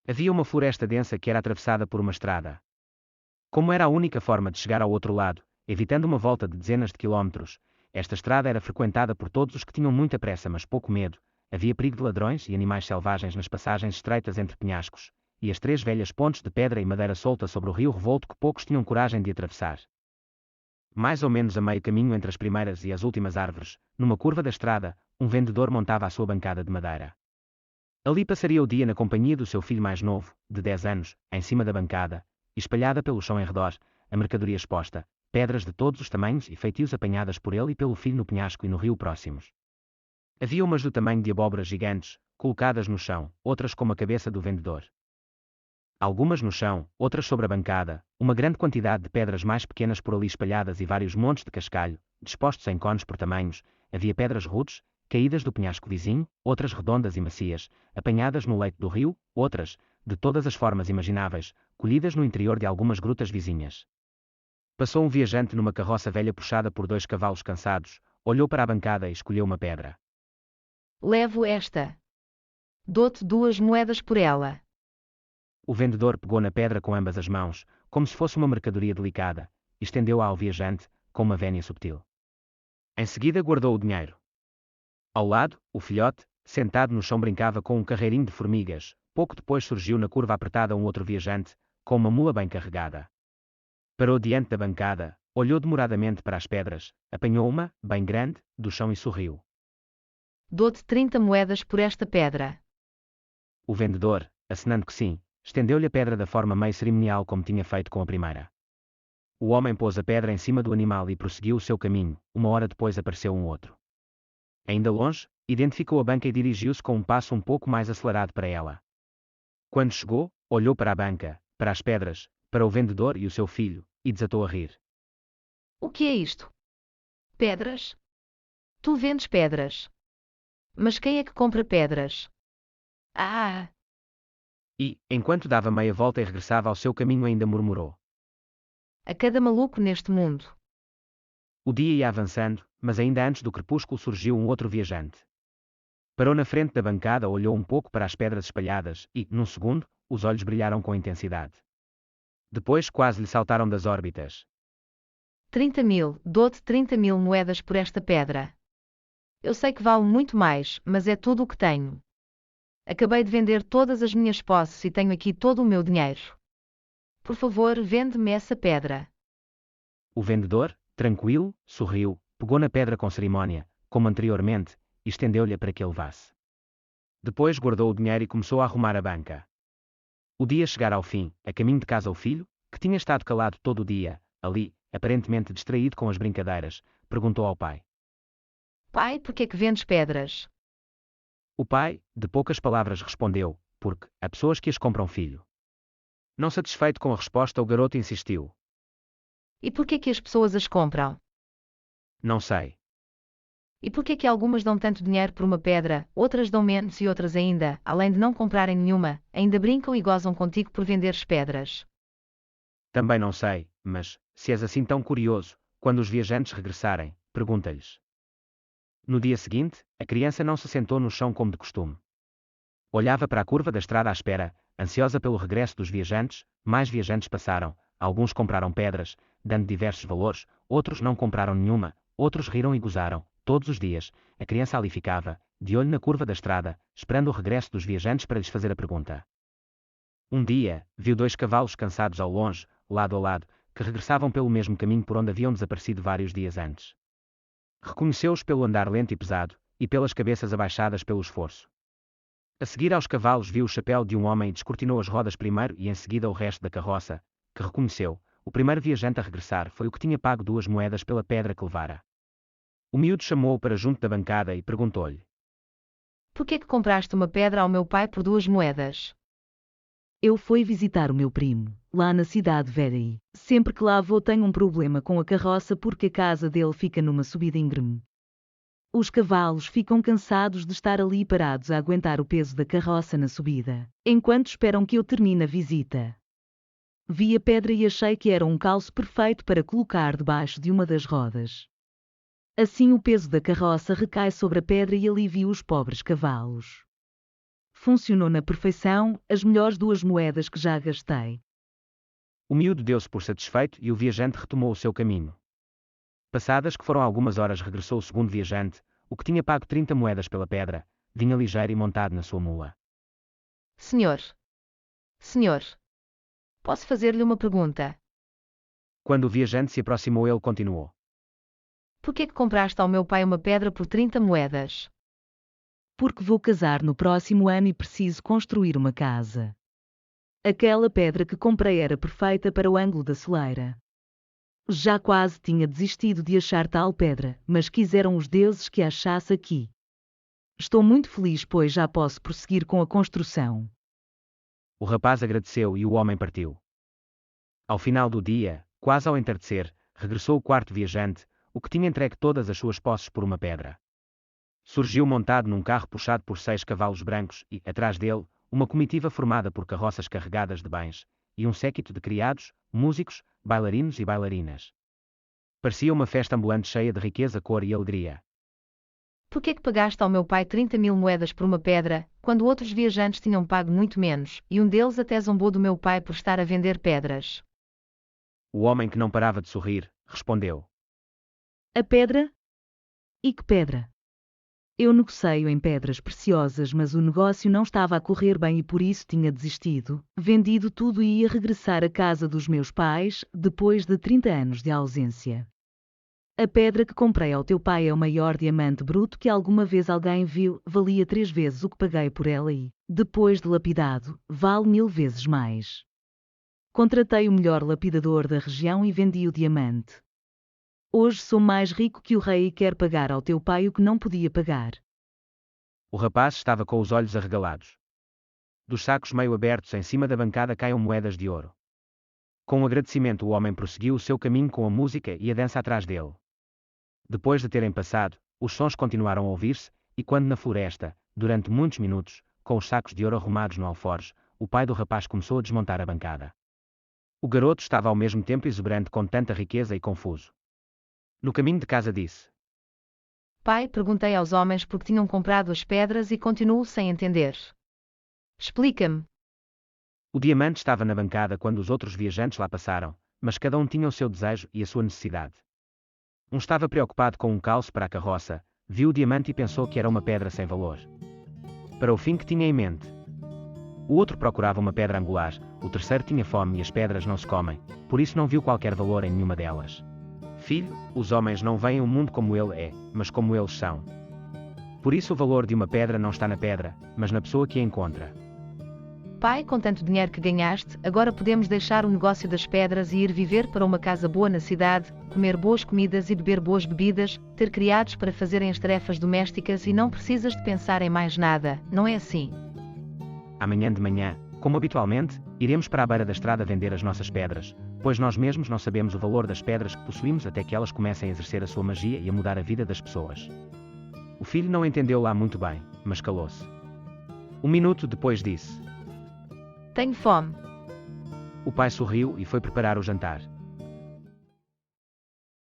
Havia uma floresta densa que era atravessada por uma estrada. Como era a única forma de chegar ao outro lado, evitando uma volta de dezenas de quilómetros, esta estrada era frequentada por todos os que tinham muita pressa mas pouco medo. Havia perigo de ladrões e animais selvagens nas passagens estreitas entre penhascos, e as 3 velhas pontes de pedra e madeira solta sobre o rio revolto que poucos tinham coragem de atravessar. Mais ou menos a meio caminho entre as primeiras e as últimas árvores, numa curva da estrada, um vendedor montava a sua bancada de madeira. Ali passaria o dia na companhia do seu filho mais novo, de 10 anos, em cima da bancada, e espalhada pelo chão em redor, a mercadoria exposta, pedras de todos os tamanhos e feitios apanhadas por ele e pelo filho no penhasco e no rio próximos. Havia umas do tamanho de abóboras gigantes, colocadas no chão, outras como a cabeça do vendedor. Algumas no chão, outras sobre a bancada, uma grande quantidade de pedras mais pequenas por ali espalhadas e vários montes de cascalho, dispostos em cones por tamanhos. Havia pedras rudes, caídas do penhasco vizinho, outras redondas e macias, apanhadas no leito do rio, outras, de todas as formas imagináveis, colhidas no interior de algumas grutas vizinhas. Passou um viajante numa carroça velha puxada por 2 cavalos cansados, olhou para a bancada e escolheu uma pedra. Levo esta. Dou-te 2 moedas por ela. O vendedor pegou na pedra com ambas as mãos, como se fosse uma mercadoria delicada, e estendeu-a ao viajante, com uma vénia subtil. Em seguida guardou o dinheiro. Ao lado, o filhote, sentado no chão brincava com um carreirinho de formigas. Pouco depois surgiu na curva apertada um outro viajante, com uma mula bem carregada. Parou diante da bancada, olhou demoradamente para as pedras, apanhou uma, bem grande, do chão e sorriu. Dou-te 30 moedas por esta pedra. O vendedor, acenando que sim, estendeu-lhe a pedra da forma meio cerimonial como tinha feito com a primeira. O homem pôs a pedra em cima do animal e prosseguiu o seu caminho. Uma hora depois apareceu um outro. Ainda longe, identificou a banca e dirigiu-se com um passo um pouco mais acelerado para ela. Quando chegou, olhou para a banca, para as pedras, para o vendedor e o seu filho, e desatou a rir. O que é isto? Pedras? Tu vendes pedras. Mas quem é que compra pedras? Ah! E, enquanto dava meia volta e regressava ao seu caminho, ainda murmurou. A cada maluco neste mundo. O dia ia avançando, mas ainda antes do crepúsculo surgiu um outro viajante. Parou na frente da bancada, olhou um pouco para as pedras espalhadas e, num segundo, os olhos brilharam com intensidade. Depois quase lhe saltaram das órbitas. 30.000, dou-te 30.000 moedas por esta pedra. Eu sei que vale muito mais, mas é tudo o que tenho. Acabei de vender todas as minhas posses e tenho aqui todo o meu dinheiro. Por favor, vende-me essa pedra. O vendedor, tranquilo, sorriu, pegou na pedra com cerimónia, como anteriormente, e estendeu-lhe para que a levasse. Depois guardou o dinheiro e começou a arrumar a banca. O dia chegara ao fim, a caminho de casa o filho, que tinha estado calado todo o dia, ali, aparentemente distraído com as brincadeiras, perguntou ao pai. Pai, por que é que vendes pedras? O pai, de poucas palavras respondeu, porque, há pessoas que as compram filho. Não satisfeito com a resposta, o garoto insistiu. E por que é que as pessoas as compram? Não sei. E por que é que algumas dão tanto dinheiro por uma pedra, outras dão menos e outras ainda, além de não comprarem nenhuma, ainda brincam e gozam contigo por venderes pedras? Também não sei, mas, se és assim tão curioso, quando os viajantes regressarem, pergunta-lhes. No dia seguinte, a criança não se sentou no chão como de costume. Olhava para a curva da estrada à espera, ansiosa pelo regresso dos viajantes. Mais viajantes passaram, alguns compraram pedras, dando diversos valores, outros não compraram nenhuma, outros riram e gozaram. Todos os dias, a criança ali ficava, de olho na curva da estrada, esperando o regresso dos viajantes para lhes fazer a pergunta. Um dia, viu 2 cavalos cansados ao longe, lado a lado, que regressavam pelo mesmo caminho por onde haviam desaparecido vários dias antes. Reconheceu-os pelo andar lento e pesado, e pelas cabeças abaixadas pelo esforço. A seguir aos cavalos viu o chapéu de um homem e descortinou as rodas primeiro e em seguida o resto da carroça, que reconheceu. O primeiro viajante a regressar foi o que tinha pago 2 moedas pela pedra que levara. O miúdo chamou-o para junto da bancada e perguntou-lhe. Por que é que compraste uma pedra ao meu pai por 2 moedas? Eu fui visitar o meu primo, lá na cidade velha e, sempre que lá vou tenho um problema com a carroça porque a casa dele fica numa subida íngreme. Os cavalos ficam cansados de estar ali parados a aguentar o peso da carroça na subida, enquanto esperam que eu termine a visita. Vi a pedra e achei que era um calço perfeito para colocar debaixo de uma das rodas. Assim o peso da carroça recai sobre a pedra e alivia os pobres cavalos. Funcionou na perfeição, as melhores 2 moedas que já gastei. O miúdo deu-se por satisfeito e o viajante retomou o seu caminho. Passadas que foram algumas horas regressou o segundo viajante, o que tinha pago 30 moedas pela pedra, vinha ligeiro e montado na sua mula. Senhor. Senhor. Posso fazer-lhe uma pergunta? Quando o viajante se aproximou ele continuou. Por que compraste ao meu pai uma pedra por 30 moedas? Porque vou casar no próximo ano e preciso construir uma casa. Aquela pedra que comprei era perfeita para o ângulo da soleira. Já quase tinha desistido de achar tal pedra, mas quiseram os deuses que a achasse aqui. Estou muito feliz pois já posso prosseguir com a construção. O rapaz agradeceu e o homem partiu. Ao final do dia, quase ao entardecer, regressou o quarto viajante, o que tinha entregue todas as suas posses por uma pedra. Surgiu montado num carro puxado por 6 cavalos brancos e, atrás dele, uma comitiva formada por carroças carregadas de bens, e um séquito de criados, músicos, bailarinos e bailarinas. Parecia uma festa ambulante cheia de riqueza, cor e alegria. Por que pagaste ao meu pai 30.000 moedas por uma pedra, quando outros viajantes tinham pago muito menos, e um deles até zombou do meu pai por estar a vender pedras? O homem, que não parava de sorrir, respondeu. A pedra? E que pedra? Eu negocio em pedras preciosas, mas o negócio não estava a correr bem e por isso tinha desistido, vendido tudo e ia regressar à casa dos meus pais, depois de 30 anos de ausência. A pedra que comprei ao teu pai é o maior diamante bruto que alguma vez alguém viu, valia 3 vezes o que paguei por ela e, depois de lapidado, vale 1000 vezes mais. Contratei o melhor lapidador da região e vendi o diamante. Hoje sou mais rico que o rei e quero pagar ao teu pai o que não podia pagar. O rapaz estava com os olhos arregalados. Dos sacos meio abertos em cima da bancada caíam moedas de ouro. Com agradecimento o homem prosseguiu o seu caminho com a música e a dança atrás dele. Depois de terem passado, os sons continuaram a ouvir-se, e quando na floresta, durante muitos minutos, com os sacos de ouro arrumados no alforje, o pai do rapaz começou a desmontar a bancada. O garoto estava ao mesmo tempo exuberante com tanta riqueza e confuso. No caminho de casa disse: Pai, perguntei aos homens por que tinham comprado as pedras e continuo sem entender. Explica-me. O diamante estava na bancada quando os outros viajantes lá passaram, mas cada um tinha o seu desejo e a sua necessidade. Um estava preocupado com um calço para a carroça, viu o diamante e pensou que era uma pedra sem valor, para o fim que tinha em mente. O outro procurava uma pedra angular, o terceiro tinha fome e as pedras não se comem, por isso não viu qualquer valor em nenhuma delas. Filho, os homens não veem o mundo como ele é, mas como eles são. Por isso o valor de uma pedra não está na pedra, mas na pessoa que a encontra. Pai, com tanto dinheiro que ganhaste, agora podemos deixar o negócio das pedras e ir viver para uma casa boa na cidade, comer boas comidas e beber boas bebidas, ter criados para fazerem as tarefas domésticas e não precisas de pensar em mais nada, não é assim? Amanhã de manhã, como habitualmente, iremos para a beira da estrada vender as nossas pedras, pois nós mesmos não sabemos o valor das pedras que possuímos até que elas comecem a exercer a sua magia e a mudar a vida das pessoas. O filho não entendeu lá muito bem, mas calou-se. Um minuto depois disse: Tenho fome. O pai sorriu e foi preparar o jantar.